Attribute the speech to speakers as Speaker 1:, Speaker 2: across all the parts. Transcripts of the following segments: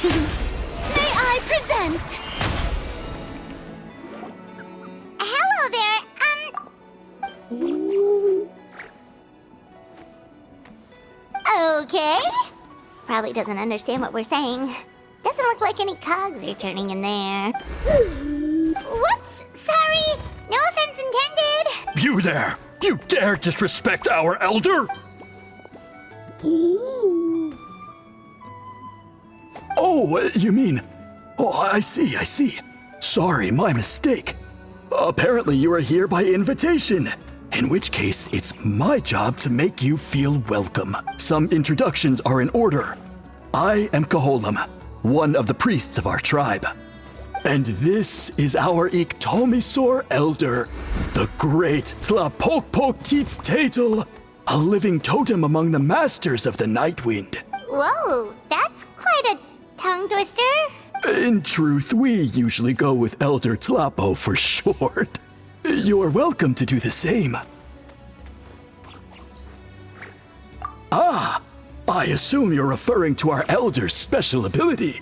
Speaker 1: May I present?
Speaker 2: Hello there, Okay. Probably doesn't understand what we're saying. Doesn't look like any cogs are turning in there. Whoops, sorry. No offense intended.
Speaker 3: You there! You dare disrespect our elder? Oh, you mean... Oh, I see. Sorry, my mistake. Apparently you are here by invitation. In which case, it's my job to make you feel welcome. Some introductions are in order. I am Kaholam, one of the priests of our tribe. And this is our Iktomisor elder, the great Tlapokpok Tatel, a living totem among the masters of the Nightwind.
Speaker 2: Whoa, that's quite a tongue twister.
Speaker 3: In truth, we usually go with Elder Tlapo for short. You're welcome to do the same. Ah, I assume you're referring to our elder's special ability.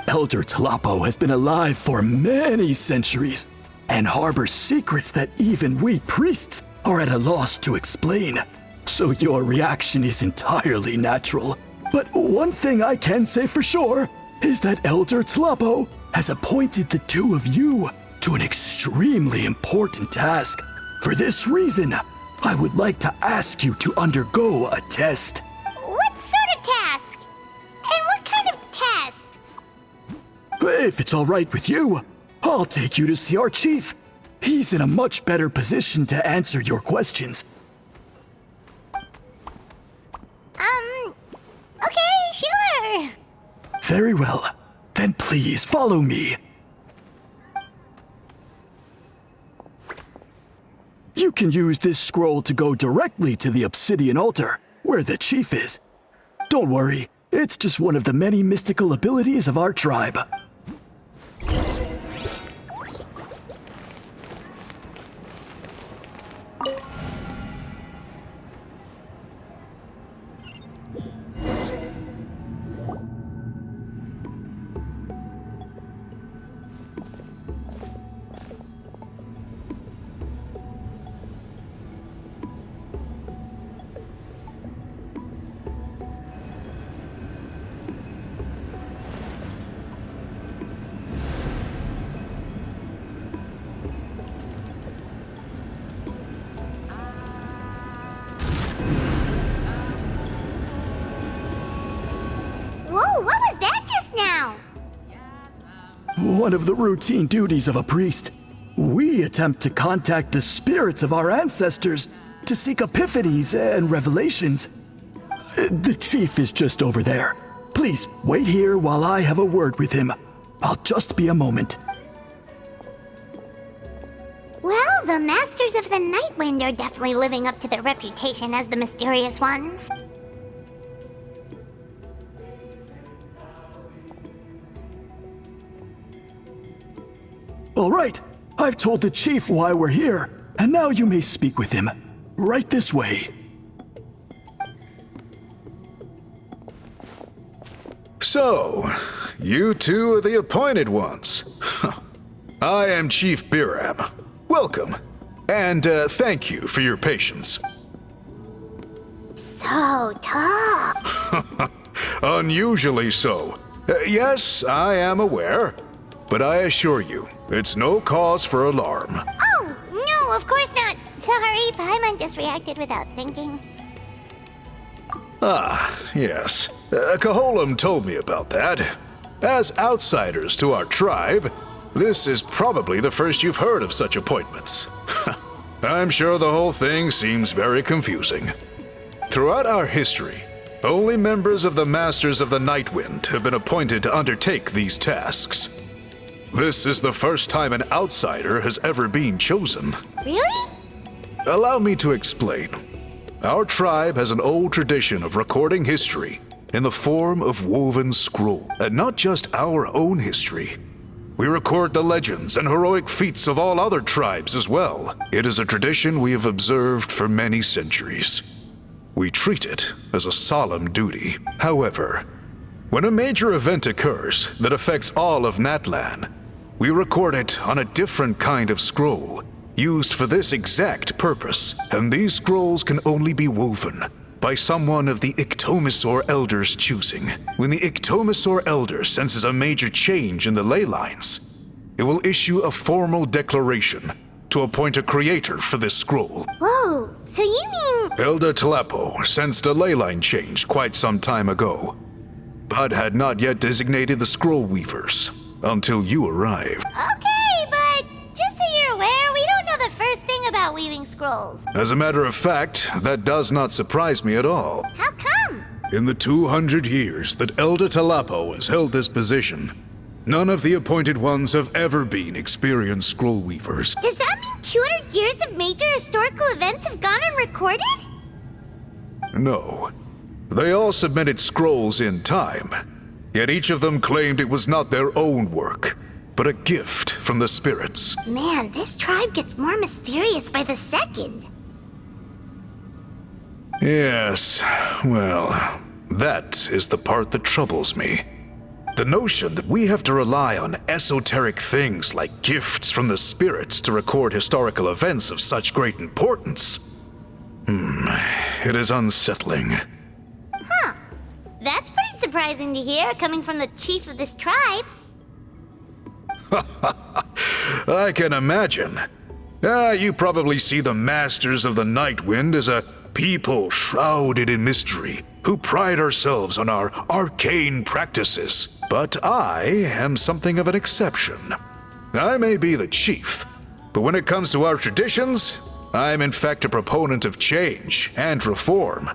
Speaker 3: Elder Tlapo has been alive for many centuries and harbors secrets that even we priests are at a loss to explain. So your reaction is entirely natural. But one thing I can say for sure is that Elder Tlapo has appointed the two of you to an extremely important task. For this reason, I would like to ask you to undergo a test.
Speaker 2: What sort of task? And what kind of test?
Speaker 3: If it's all right with you, I'll take you to see our chief. He's in a much better position to answer your questions.
Speaker 2: Okay, sure.
Speaker 3: Very well. Then please follow me. You can use this scroll to go directly to the obsidian altar, where the chief is. Don't worry, it's just one of the many mystical abilities of our tribe.
Speaker 2: Whoa, what was that just now?
Speaker 3: One of the routine duties of a priest. We attempt to contact the spirits of our ancestors to seek epiphanies and revelations. The chief is just over there. Please wait here while I have a word with him. I'll just be a moment.
Speaker 2: Well, the Masters of the Nightwind are definitely living up to their reputation as the mysterious ones.
Speaker 3: All right, I've told the chief why we're here, and now you may speak with him. Right this way.
Speaker 4: So, you two are the appointed ones. I am Chief Biram. Welcome, and thank you for your patience.
Speaker 2: So tall.
Speaker 4: Unusually so. Yes, I am aware, but I assure you, it's no cause for alarm.
Speaker 2: Oh, no, of course not. Sorry, Paimon just reacted without thinking.
Speaker 4: Ah, yes. Kaholam told me about that. As outsiders to our tribe, this is probably the first you've heard of such appointments. I'm sure the whole thing seems very confusing. Throughout our history, only members of the Masters of the Nightwind have been appointed to undertake these tasks. This is the first time an outsider has ever been chosen.
Speaker 2: Really?
Speaker 4: Allow me to explain. Our tribe has an old tradition of recording history in the form of woven scroll, and not just our own history. We record the legends and heroic feats of all other tribes as well. It is a tradition we have observed for many centuries. We treat it as a solemn duty. However, When a major event occurs that affects all of Natlan, we record it on a different kind of scroll, used for this exact purpose. And these scrolls can only be woven by someone of the Ictomasaur Elder's choosing. When the Ictomasaur Elder senses a major change in the ley lines, it will issue a formal declaration to appoint a creator for this scroll.
Speaker 2: Whoa, so you mean...
Speaker 4: Elder Talapo sensed a ley line change quite some time ago, but had not yet designated the scroll weavers until you arrived.
Speaker 2: Okay, but just so you're aware, we don't know the first thing about weaving scrolls.
Speaker 4: As a matter of fact, that does not surprise me at all.
Speaker 2: How come?
Speaker 4: In the 200 years that Elder Talapo has held this position, none of the appointed ones have ever been experienced scroll weavers.
Speaker 2: Does that mean 200 years of major historical events have gone unrecorded?
Speaker 4: No. They all submitted scrolls in time, yet each of them claimed it was not their own work, but a gift from the spirits.
Speaker 2: Man, this tribe gets more mysterious by the second.
Speaker 4: Yes, well, that is the part that troubles me. The notion that we have to rely on esoteric things like gifts from the spirits to record historical events of such great importance. It is unsettling.
Speaker 2: Huh. That's pretty surprising to hear, coming from the chief of this tribe.
Speaker 4: I can imagine. You probably see the Masters of the Night Wind as a people shrouded in mystery, who pride ourselves on our arcane practices. But I am something of an exception. I may be the chief, but when it comes to our traditions, I am in fact a proponent of change and reform.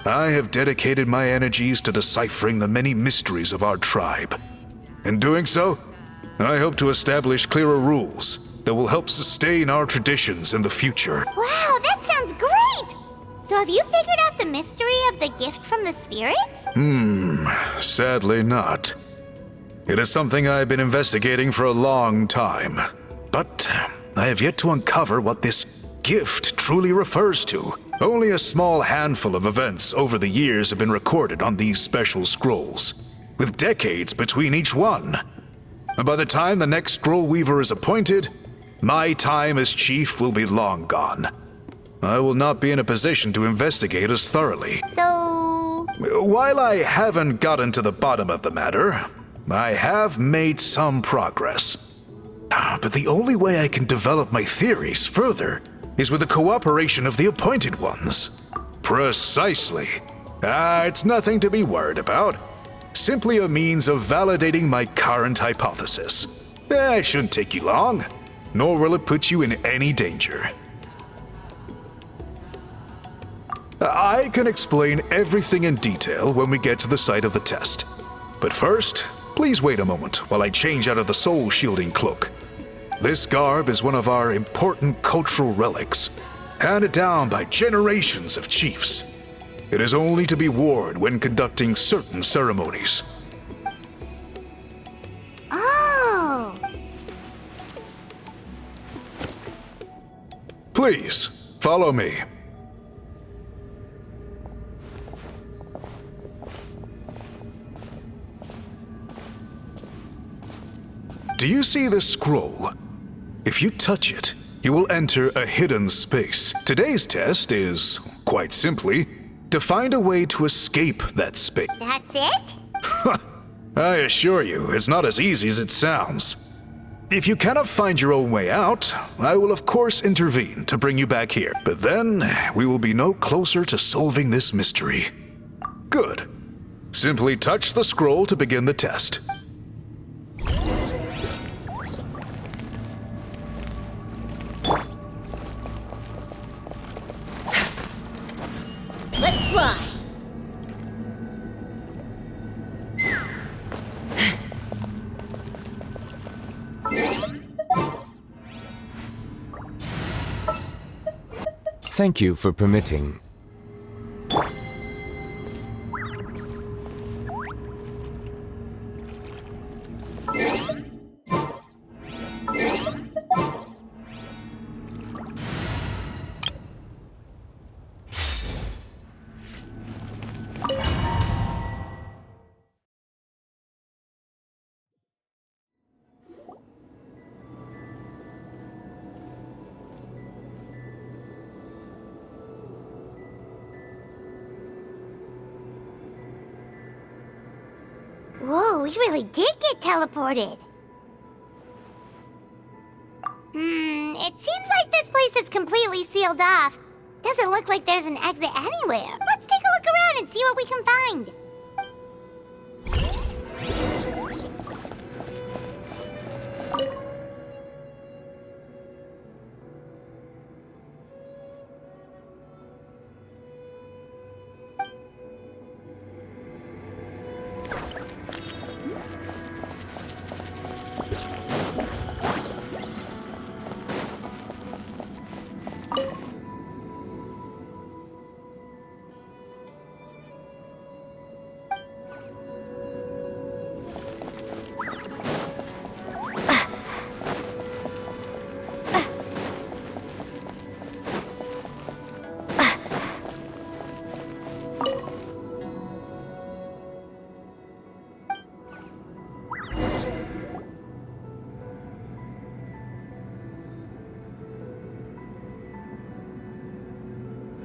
Speaker 4: I have dedicated my energies to deciphering the many mysteries of our tribe. In doing so, I hope to establish clearer rules that will help sustain our traditions in the future.
Speaker 2: Wow, that sounds great! So have you figured out the mystery of the gift from the spirits?
Speaker 4: Sadly not. It is something I've been investigating for a long time, but I have yet to uncover what this gift truly refers to. Only a small handful of events over the years have been recorded on these special scrolls, with decades between each one. And by the time the next scroll weaver is appointed, my time as chief will be long gone. I will not be in a position to investigate as thoroughly.
Speaker 2: So...
Speaker 4: While I haven't gotten to the bottom of the matter, I have made some progress. But the only way I can develop my theories further is with the cooperation of the appointed ones. Precisely. It's nothing to be worried about. Simply a means of validating my current hypothesis. It shouldn't take you long, nor will it put you in any danger. I can explain everything in detail when we get to the site of the test. But first, please wait a moment while I change out of the soul-shielding cloak. This garb is one of our important cultural relics, handed down by generations of chiefs. It is only to be worn when conducting certain ceremonies.
Speaker 2: Oh!
Speaker 4: Please, follow me. Do you see this scroll? If you touch it, you will enter a hidden space. Today's test is, quite simply, to find a way to escape that space.
Speaker 2: That's it?
Speaker 4: I assure you, it's not as easy as it sounds. If you cannot find your own way out, I will of course intervene to bring you back here. But then, we will be no closer to solving this mystery. Good. Simply touch the scroll to begin the test.
Speaker 1: Let's fly!
Speaker 5: Thank you for permitting.
Speaker 2: Whoa, we really did get teleported. It seems like this place is completely sealed off. Doesn't look like there's an exit anywhere. Let's take a look around and see what we can find.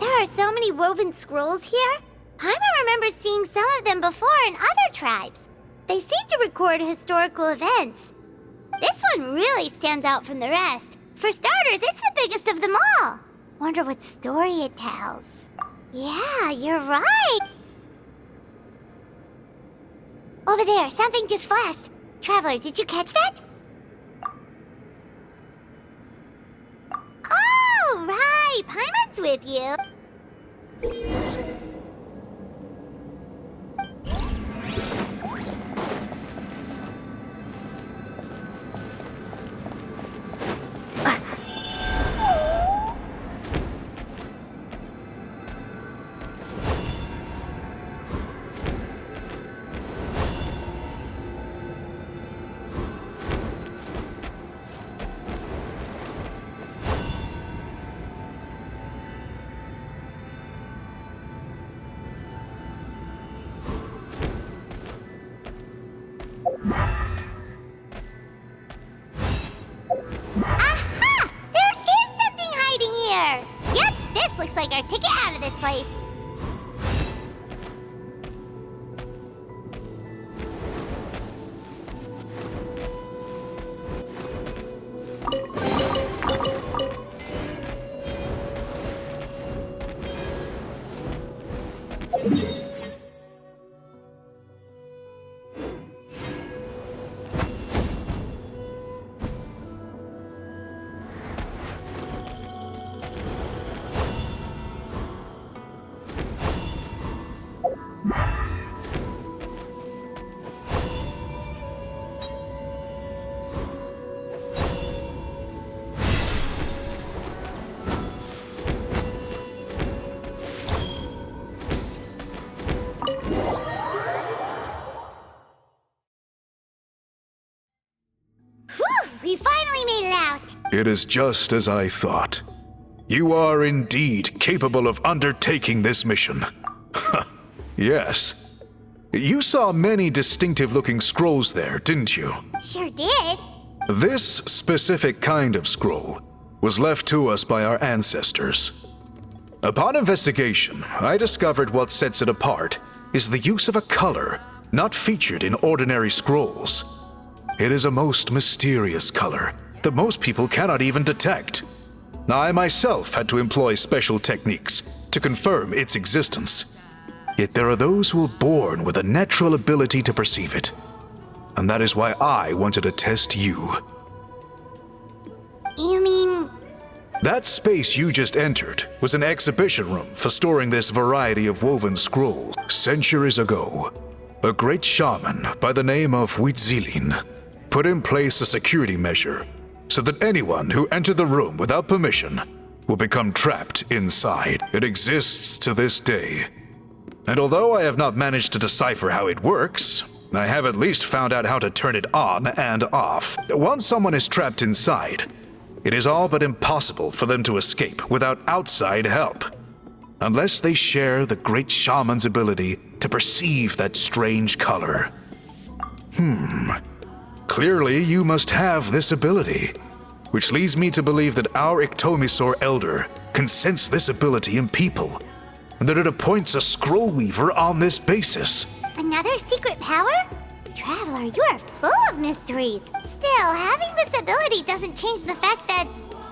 Speaker 2: There are so many woven scrolls here. Paimon remembers seeing some of them before in other tribes. They seem to record historical events. This one really stands out from the rest. For starters, it's the biggest of them all. Wonder what story it tells. Yeah, you're right. Over there, something just flashed. Traveler, did you catch that? Oh, right. Paimon's with you. Aha! There is something hiding here! Yep, this looks like our ticket out of this place. We finally made it out!
Speaker 4: It is just as I thought. You are indeed capable of undertaking this mission. Yes. You saw many distinctive-looking scrolls there, didn't you?
Speaker 2: Sure did.
Speaker 4: This specific kind of scroll was left to us by our ancestors. Upon investigation, I discovered what sets it apart is the use of a color not featured in ordinary scrolls. It is a most mysterious color that most people cannot even detect. I myself had to employ special techniques to confirm its existence. Yet there are those who are born with a natural ability to perceive it. And that is why I wanted to test you.
Speaker 2: You mean...
Speaker 4: That space you just entered was an exhibition room for storing this variety of woven scrolls. Centuries ago, a great shaman by the name of Huitzilin put in place a security measure so that anyone who entered the room without permission will become trapped inside. It exists to this day. And although I have not managed to decipher how it works, I have at least found out how to turn it on and off. Once someone is trapped inside, it is all but impossible for them to escape without outside help, unless they share the great shaman's ability to perceive that strange color. Clearly, you must have this ability, which leads me to believe that our Ictomisor Elder can sense this ability in people, and that it appoints a scroll weaver on this basis.
Speaker 2: Another secret power? Traveler, you are full of mysteries. Still, having this ability doesn't change the fact that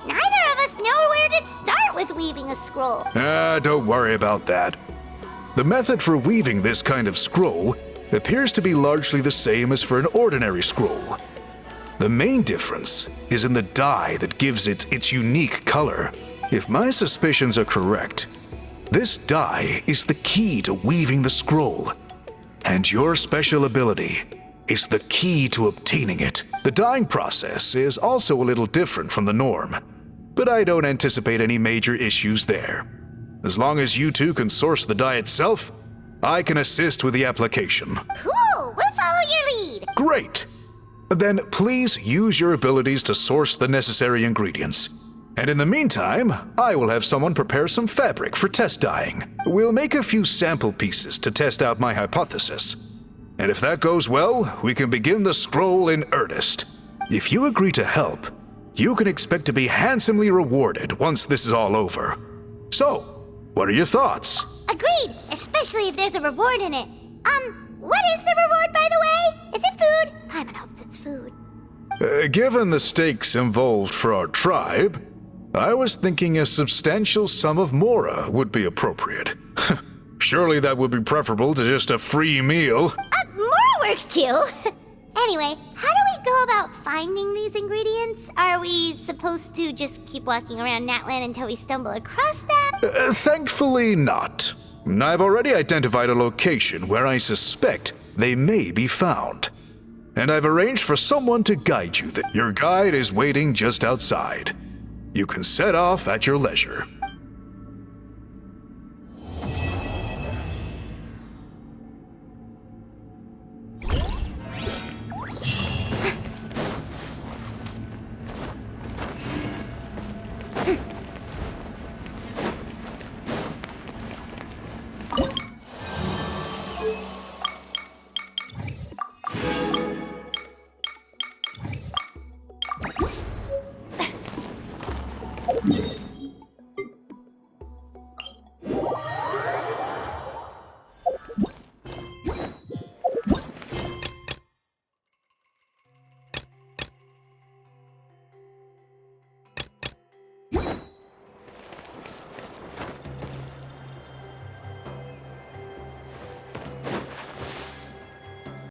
Speaker 2: neither of us know where to start with weaving a scroll.
Speaker 4: Don't worry about that. The method for weaving this kind of scroll appears to be largely the same as for an ordinary scroll. The main difference is in the dye that gives it its unique color. If my suspicions are correct, this dye is the key to weaving the scroll, and your special ability is the key to obtaining it. The dyeing process is also a little different from the norm, but I don't anticipate any major issues there. As long as you two can source the dye itself, I can assist with the application.
Speaker 2: Cool, we'll follow your lead.
Speaker 4: Great! Then please use your abilities to source the necessary ingredients. And in the meantime, I will have someone prepare some fabric for test dyeing. We'll make a few sample pieces to test out my hypothesis. And if that goes well, we can begin the scroll in earnest. If you agree to help, you can expect to be handsomely rewarded once this is all over. So, what are your thoughts?
Speaker 2: Agreed, especially if there's a reward in it. What is the reward, by the way? Is it food? Paimon hopes it's food.
Speaker 4: Given the stakes involved for our tribe, I was thinking a substantial sum of mora would be appropriate. Surely that would be preferable to just a free meal.
Speaker 2: More works too. Anyway, how do we go about finding these ingredients? Are we supposed to just keep walking around Natlan until we stumble across them?
Speaker 4: Thankfully not. I've already identified a location where I suspect they may be found. And I've arranged for someone to guide you there. Your guide is waiting just outside. You can set off at your leisure.